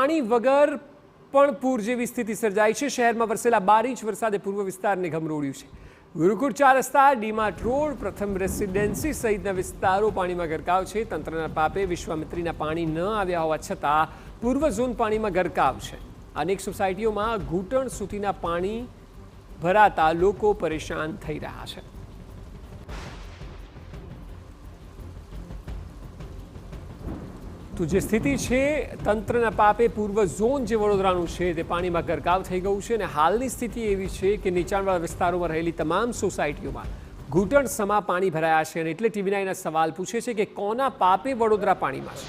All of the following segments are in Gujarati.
પાણી વગર પણ પૂર જેવી સ્થિતિ સર્જાઈ છે। શહેરમાં વરસેલા 12 ઇંચ વરસાદે પૂર્વ વિસ્તારને ગમરોળ્યું છે। ગુરુકુળ 4 રસ્તા, ડીમાર્ટ રોડ, પ્રથમ રેસિડેન્સી સહિતના વિસ્તારો પાણીમાં ગરકાવ છે। તંત્રના પાપે વિશ્વામિત્રીના પાણી ન આવ્યા હોવા છતાં પૂર્વ ઝોન પાણીમાં ગરકાવ છે। અનેક સોસાયટીઓમાં ઘૂંટણ સુધીના પાણી ભરાતા લોકો પરેશાન થઈ રહ્યા છે। તો જે સ્થિતિ છે, તંત્રના પાપે પૂર્વ ઝોન જે વડોદરાનું છે તે પાણીમાં ગરકાવ થઈ ગયું છે અને હાલની સ્થિતિ એવી છે કે નીચાણવાળા વિસ્તારોમાં રહેલી તમામ સોસાયટીઓમાં ઘૂંટણ સમા પાણી ભરાયા છે અને એટલે ટીવી9 સવાલ પૂછે છે કે કોના પાપે વડોદરા પાણીમાં છે?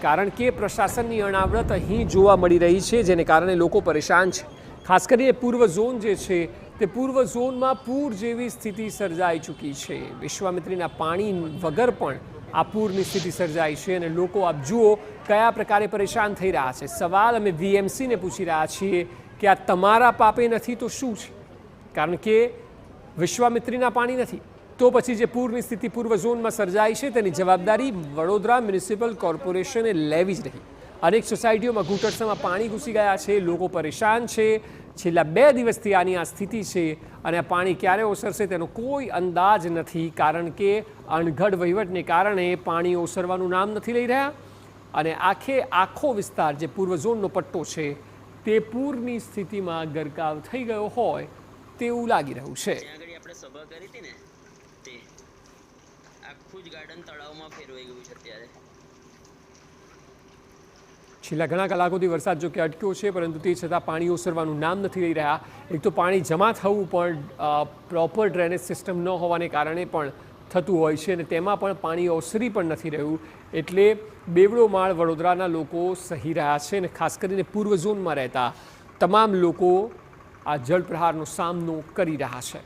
કારણ કે પ્રશાસનની અણાવડત અહીં જોવા મળી રહી છે, જેને કારણે લોકો પરેશાન છે। ખાસ કરીને પૂર્વ ઝોન જે છે તે પૂર્વ ઝોનમાં પૂર જેવી સ્થિતિ સર્જાઈ ચૂકી છે। વિશ્વામિત્રીના પાણી વગર પણ આ પૂરની સ્થિતિ સર્જાઈ છે અને લોકો આપ જુઓ કયા પ્રકારે પરેશાન થઈ રહ્યા છે। સવાલ અમે વીએમસીને પૂછી રહ્યા છીએ કે આ તમારા પાપે નથી તો શું છે? કારણ કે વિશ્વામિત્રીના પાણી નથી તો પછી જે પૂરની સ્થિતિ પૂર્વ ઝોનમાં સર્જાઈ છે તેની જવાબદારી વડોદરા મ્યુનિસિપલ કોર્પોરેશને લેવી જ રહી। અનેક સોસાયટીઓમાં ઘૂંટણસમાં પાણી ઘૂસી ગયા છે, લોકો પરેશાન છે। છેલ્લા 2 દિવસથી આની આ સ્થિતિ છે અને આ પાણી ક્યારે ઓસરશે તેનો કોઈ અંદાજ નથી, કારણ કે અણઘડ વહીવટને કારણે પાણી ઓસરવાનું નામ નથી લઈ રહ્યા અને આખો વિસ્તાર જે પૂર્વ ઝોનનો પટ્ટો છે તે પૂરની સ્થિતિમાં ગરકાવ થઈ ગયો હોય તેવું લાગી રહ્યું છે। આપણે સભા કરી હતી ને તે આખું જ ગાર્ડન તળાવમાં ફેરવાઈ ગયું છે અત્યારે। છેલ્લા ઘણા કલાકોથી વરસાદ જો કે અટક્યો છે, પરંતુ તે છતાં પાણી ઓસરવાનું નામ નથી લઈ રહ્યા। એક તો પાણી જમા થવું પણ પ્રોપર ડ્રેનેજ સિસ્ટમ ન હોવાને કારણે પણ થતું હોય છે અને તેમાં પણ પાણી ઓસરી પણ નથી રહ્યું, એટલે બેવડો માળ વડોદરાના લોકો સહી રહ્યા છે અને ખાસ કરીને પૂર્વ ઝોનમાં રહેતા તમામ લોકો આ જળપ્રહારનો સામનો કરી રહ્યા છે।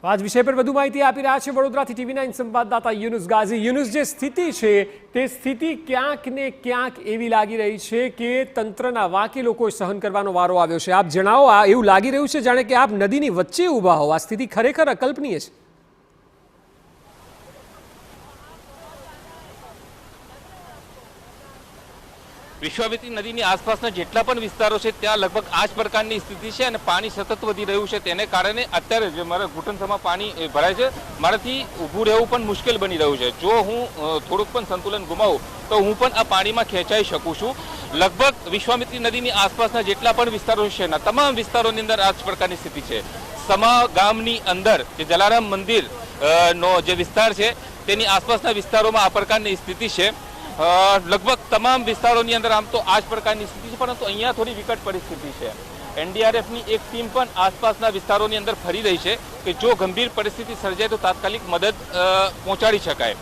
તો આજ વિષય પર વધુ માહિતી આપી રહ્યા છે વડોદરાથી ટીવી9 સંવાદદાતા યુનુસ ગાઝી। યુનુસ, જે સ્થિતિ છે તે સ્થિતિ ક્યાંક ને ક્યાંક એવી લાગી રહી છે કે તંત્રના વાંકે લોકોએ સહન કરવાનો વારો આવ્યો છે। આપ જણાવો, આ એવું લાગી રહ્યું છે જાણે કે આપ નદીની વચ્ચે ઊભા હો। આ સ્થિતિ ખરેખર અકલ્પનીય છે। વિશ્વામિત્રી નદીની આસપાસના જેટલા પણ વિસ્તારો છે ત્યાં લગભગ આ જ પ્રકારની સ્થિતિ છે અને પાણી સતત વધી રહ્યું છે। તેને કારણે અત્યારે જે મારા ઘૂંટણસમાં પાણી ભરાય છે, મારાથી ઊભું રહેવું પણ મુશ્કેલ બની રહ્યું છે। જો હું થોડુંક પણ સંતુલન ગુમાવું તો હું પણ આ પાણીમાં ખેંચાઈ શકું છું। લગભગ વિશ્વામિત્રી નદીની આસપાસના જેટલા પણ વિસ્તારો છે તમામ વિસ્તારોની અંદર આ જ પ્રકારની સ્થિતિ છે। સમા ગામની અંદર જે જલારામ મંદિર નો જે વિસ્તાર છે તેની આસપાસના વિસ્તારોમાં આ પ્રકારની સ્થિતિ છે। લગભગ તમામ વિસ્તારોની અંદર આમ તો આ જ પ્રકારની સ્થિતિ છે, પરંતુ અહીંયા થોડી વિકટ પરિસ્થિતિ છે। એનડીઆરએફની એક ટીમ પણ આસપાસના વિસ્તારોની અંદર ફરી રહી છે કે જો ગંભીર પરિસ્થિતિ સર્જાય તો તાત્કાલિક મદદ પહોંચાડી શકાય।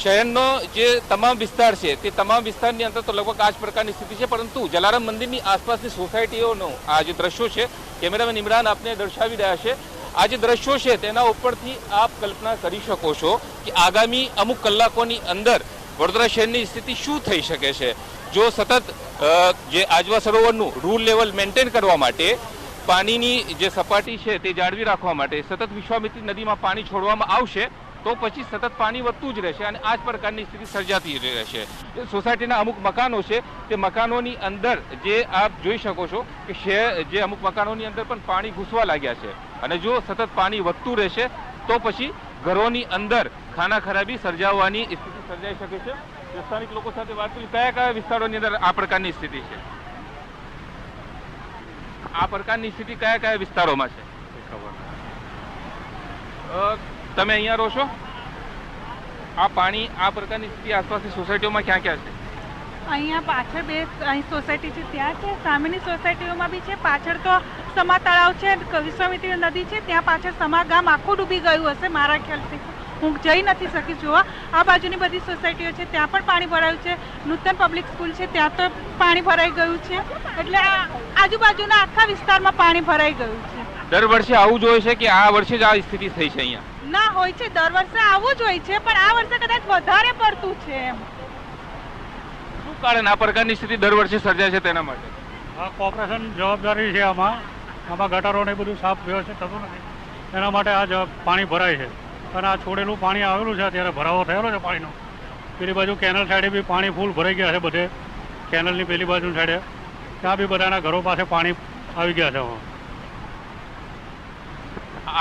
શહેરનો જે તમામ વિસ્તાર છે તે તમામ વિસ્તારની અંદર તો લગભગ આ જ પ્રકારની સ્થિતિ છે, પરંતુ જલારામ મંદિરની આસપાસની સોસાયટીઓનો આ જે દ્રશ્યો છે, કેમેરામેન ઇમરાન આપને દર્શાવી રહ્યા છે। આ જે દ્રશ્યો છે તેના ઉપરથી આપ કલ્પના કરી શકો છો કે આગામી અમુક કલાકોની અંદર વડોદરા શહેરની સ્થિતિ શું થઈ શકે છે। જો સતત જે આજવા સરોવરનું રૂલ લેવલ મેન્ટેન કરવા માટે, પાણીની જે સપાટી છે તે જાળવી રાખવા માટે સતત વિશ્વામિત્રી નદીમાં પાણી છોડવામાં આવશે તો પછી સતત પાણી વધતું જ રહેશે અને આ જ પ્રકારની સ્થિતિ સર્જાતી રહેશે। સોસાયટીના અમુક મકાનો છે તે મકાનોની અંદર જે આપ જોઈ શકો છો કે જે અમુક મકાનોની અંદર પણ પાણી ઘૂસવા લાગ્યા છે અને જો સતત પાણી વધતું રહેશે તો પછી ઘરોની અંદર ખાના ખરાબી સર્જાવવાની સ્થિતિ સર્જાઈ શકે છે। સ્થાનિક લોકો સાથે વાત કરી, કયા વિસ્તારોની અંદર આ પ્રકારની સ્થિતિ છે? આ પ્રકારની સ્થિતિ કયા વિસ્તારોમાં છે? તમે અહીંયા રહો છો? આ પાણી આ પ્રકારની સ્થિતિ આસપાસની સોસાયટીઓમાં ક્યાં ક્યાં છે? અહીંયા પાછળ બે સોસાયટી છે ત્યાં છે, સામેની સોસાયટીઓમાં બી છે, પાછળ તો સમા તળાવ છે, વિશ્વામિત્રી નદી છે, ત્યાં પાછળ સમા ગામ આખું ડૂબી ગયું હશે મારા ખ્યાલથી। હું જઈ નથી શકી જોવા। આ બાજુની બધી સોસાયટીઓ છે ત્યાં પણ પાણી ભરાયું છે। નૂતન પબ્લિક સ્કૂલ છે ત્યાં તો પાણી ભરાઈ ગયું છે, એટલે આજુબાજુના આખા વિસ્તારમાં પાણી ભરાઈ ગયું છે। દર વર્ષે આવું જ હોય છે કે આ વર્ષે જ આ સ્થિતિ થઈ છે અહીંયા? ના, હોય છે, દર વર્ષે આવું જ હોય છે, પણ આ વર્ષે કદાચ વધારે પડતું છે। એમ શું કારણ આ પ્રકારની સ્થિતિ દર વર્ષે સર્જાય છે તેના માટે? આ કોર્પોરેશન જવાબદારી છે. આમાં ગટારોને બધું સાફ વ્યવસ્થિત થતું નથી, એના માટે આ પાણી ભરાય છે. અને આ છોડેલું પાણી આવેલું છે, અત્યારે ભરાવો થયેલો છે પાણીનો. પેલી બાજુ કેનલ સાઈડે બી પાણી ફૂલ ભરાઈ ગયા છે, બધે કેનલની પેલી બાજુ સાઈડે ત્યાં બી બધાના ઘરો પાસે પાણી આવી ગયા છે.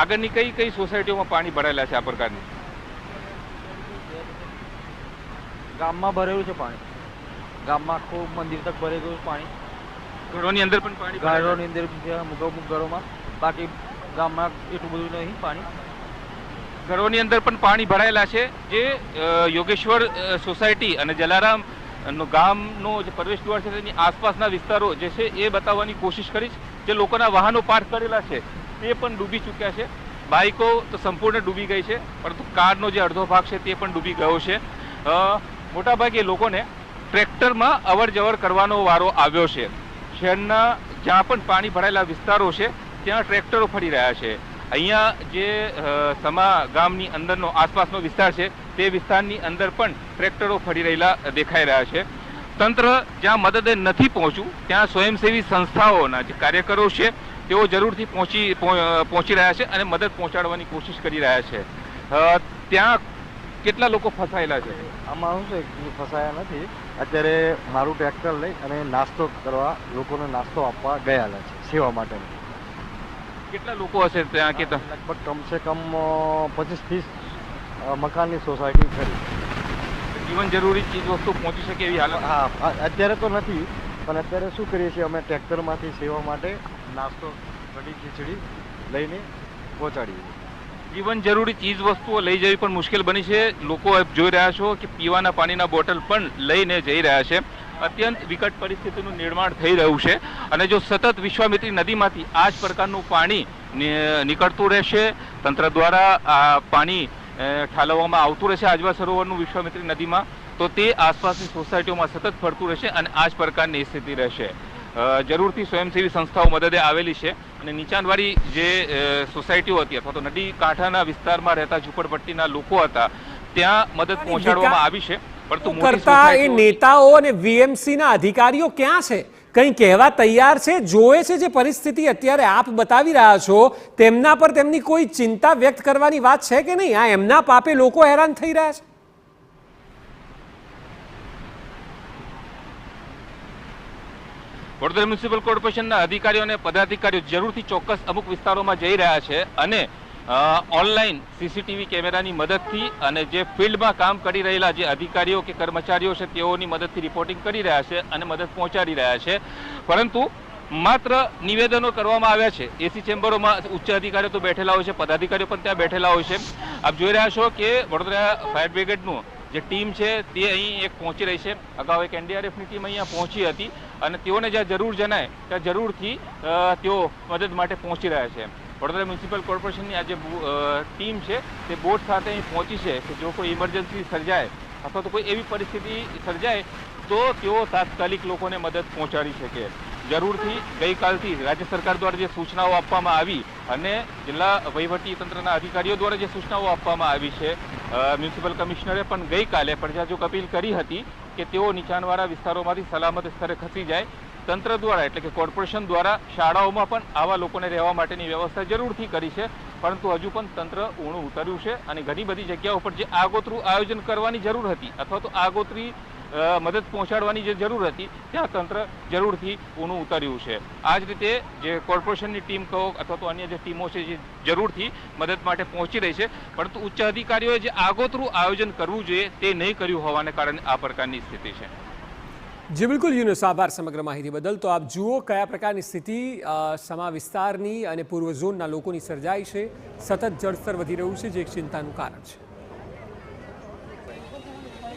આગળની કઈ કઈ સોસાયટીઓમાં પાણી ભરાયેલા છે આ પ્રકારની? ગામમાં ભરેલું છે પાણી, ગામમાં આખું મંદિર તક ભરાઈ ગયું પાણી. ઘરોની અંદર પણ પાણી ઘરોની અંદર છે, અમુક ઘરોમાં, બાકી ગામમાં એટલું બધું નહીં પાણી. ઘરોની અંદર પણ પાણી ભરાયેલા છે. જે યોગેશ્વર સોસાયટી અને જલારામ ગામનો જે પ્રવેશ દ્વાર છે તેની આસપાસના વિસ્તારો જે છે એ બતાવવાની કોશિશ કરીશ. જે લોકોના વાહનો પાર્ક કરેલા છે તે પણ ડૂબી ચૂક્યા છે. બાઇકો તો સંપૂર્ણ ડૂબી ગઈ છે, પરંતુ કારનો જે અડધો ભાગ છે તે પણ ડૂબી ગયો છે. મોટાભાગે લોકોને ટ્રેક્ટરમાં અવર જવર કરવાનો વારો આવ્યો છે. શહેરના જ્યાં પણ પાણી ભરાયેલા વિસ્તારો છે ત્યાં ટ્રેક્ટરો ફરી રહ્યા છે. અહીંયા જે સમા ગામની અંદરનો આસપાસનો વિસ્તાર છે તે વિસ્તારની અંદર પણ ટ્રેક્ટરો ફરી રહેલા દેખાઈ રહ્યા છે. તંત્ર જ્યાં મદદે નથી પહોંચ્યું ત્યાં સ્વયંસેવી સંસ્થાઓના જે કાર્યકરો છે તેઓ જરૂરથી પહોંચી રહ્યા છે અને મદદ પહોંચાડવાની કોશિશ કરી રહ્યા છે. ત્યાં કેટલા લોકો ફસાયેલા છે? આમાં શું છે, ફસાયા નથી. અત્યારે મારું ટ્રેક્ટર લઈ અને નાસ્તો કરવા, લોકોને નાસ્તો આપવા ગયેલા છે સેવા માટે. કેટલા લોકો હશે ત્યાં? કે લગભગ કમસે કમ 25-30 મકાનની સોસાયટી ખરી. જીવન જરૂરી ચીજ વસ્તુ પહોંચી શકે એવી હાલત? હા, અત્યારે તો નથી, પણ અત્યારે શું કરીએ છીએ અમે, ટ્રેક્ટરમાંથી સેવા માટે નાસ્તો, કઢી, ખીચડી લઈને પહોંચાડીએ. જીવન જરૂરી ચીજ વસ્તુઓ લઈ જવી પણ મુશ્કેલ બની છે. લોકો જોઈ રહ્યા છો કે પીવાના પાણીના બોટલ પણ લઈને જઈ રહ્યા છે. અત્યંત વિકટ પરિસ્થિતિનું નિર્માણ થઈ રહ્યું છે અને જો સતત વિશ્વામિત્રી નદીમાંથી આ જ પ્રકારનું પાણી નીકળતું રહેશે, તંત્ર દ્વારા આ પાણી ઠાલવવામાં આવતું રહેશે આજવા સરોવરનું વિશ્વામિત્રી નદીમાં, તો તે આસપાસની સોસાયટીઓમાં સતત ફરતું રહેશે અને આ જ પ્રકારની સ્થિતિ રહેશે. જરૂરથી સ્વયંસેવી સંસ્થાઓ મદદે આવેલી છે અને નીચાણવાળી જે સોસાયટીઓ હતી અથવા તો નદી કાંઠાના વિસ્તારમાં રહેતા ઝૂંપડપટ્ટીના લોકો હતા ત્યાં મદદ પહોંચાડવામાં આવી છે. પરંતુ કરતા એ નેતાઓ અને વીએમસી ના અધિકારીઓ ક્યાં છે? કંઈ કહેવા તૈયાર છે? જોવે છે જે પરિસ્થિતિ અત્યારે આપ બતાવી રહ્યા છો તેમના પર તેમની કોઈ ચિંતા વ્યક્ત કરવાની વાત છે કે નહીં? આ એમના પાપે લોકો હેરાન થઈ રહ્યા છે. વડોદરા મ્યુનિસિપલ કોર્પોરેશનના અધિકારીઓ અને પદાધિકારીઓ જરૂરથી ચોક્કસ અમુક વિસ્તારોમાં જઈ રહ્યા છે અને ઓનલાઈન સીસીટીવી કેમેરાની મદદથી અને જે ફિલ્ડમાં કામ કરી રહેલા જે અધિકારીઓ કે કર્મચારીઓ છે તેઓની મદદથી રિપોર્ટિંગ કરી રહ્યા છે અને મદદ પહોંચાડી રહ્યા છે. પરંતુ માત્ર નિવેદનો કરવામાં આવ્યા છે. એસી ચેમ્બરોમાં ઉચ્ચ અધિકારીઓ તો બેઠેલા હોય છે, પદાધિકારીઓ પણ ત્યાં બેઠેલા હોય છે. આપ જોઈ રહ્યા છો કે વડોદરા ફાયર બ્રિગેડનું જે ટીમ છે તે અહીં એક પહોંચી રહી છે. અગાઉ એક એનડીઆરએફની ટીમ અહીંયા પહોંચી હતી અને તેઓને જ્યાં જરૂર જણાય ત્યાં જરૂરથી તેઓ મદદ માટે પહોંચી રહ્યા છે. વડોદરા મ્યુનિસિપલ કોર્પોરેશનની આ જે ટીમ છે તે બોટ સાથે અહીં પહોંચી છે કે જો કોઈ ઇમરજન્સી સર્જાય અથવા તો કોઈ એવી પરિસ્થિતિ સર્જાય તો તેઓ તાત્કાલિક લોકોને મદદ પહોંચાડી શકે. જરૂરથી ગઈકાલથી રાજ્ય સરકાર દ્વારા જે સૂચનાઓ આપવામાં આવી અને જિલ્લા વહીવટી તંત્રના અધિકારીઓ દ્વારા જે સૂચનાઓ આપવામાં આવી છે, મ્યુનિસિપલ કમિશનરે પણ ગઈકાલે પ્રજાજોગ અપીલ કરી હતી કે તેઓ નીચાણવાળા વિસ્તારોમાંથી સલામત સ્તરે ખસી જાય. તંત્ર દ્વારા એટલે કે કોર્પોરેશન દ્વારા શાળાઓમાં પણ આવા લોકોને રહેવા માટેની વ્યવસ્થા જરૂરથી કરી છે, પરંતુ હજુ પણ તંત્ર ઊણું ઉતર્યું છે અને ઘણી બધી જગ્યાઓ પર જે આગોતરું આયોજન કરવાની જરૂર હતી અથવા તો આગોતરી મદદ પહોંચાડવાની જે જરૂર હતી ત્યાં તંત્ર જરૂરથી ઊણું ઉતર્યું છે. આ જ રીતે જે કોર્પોરેશનની ટીમ કહો અથવા તો અન્ય જે ટીમો છે જે જરૂરથી મદદ માટે પહોંચી રહી છે, પરંતુ ઉચ્ચ અધિકારીઓએ જે આગોતરું આયોજન કરવું જોઈએ તે નહીં કર્યું હોવાને કારણે આ પ્રકારની સ્થિતિ છે. જી બિલકુલ યુનુસ, આભાર સમગ્ર માહિતી બદલ. તો આપ જુઓ કયા પ્રકારની સ્થિતિ સમા વિસ્તારની અને પૂર્વ ઝોનના લોકોની સર્જાઈ છે. સતત જળસ્તર વધી રહ્યું છે જે એક ચિંતાનું કારણ છે.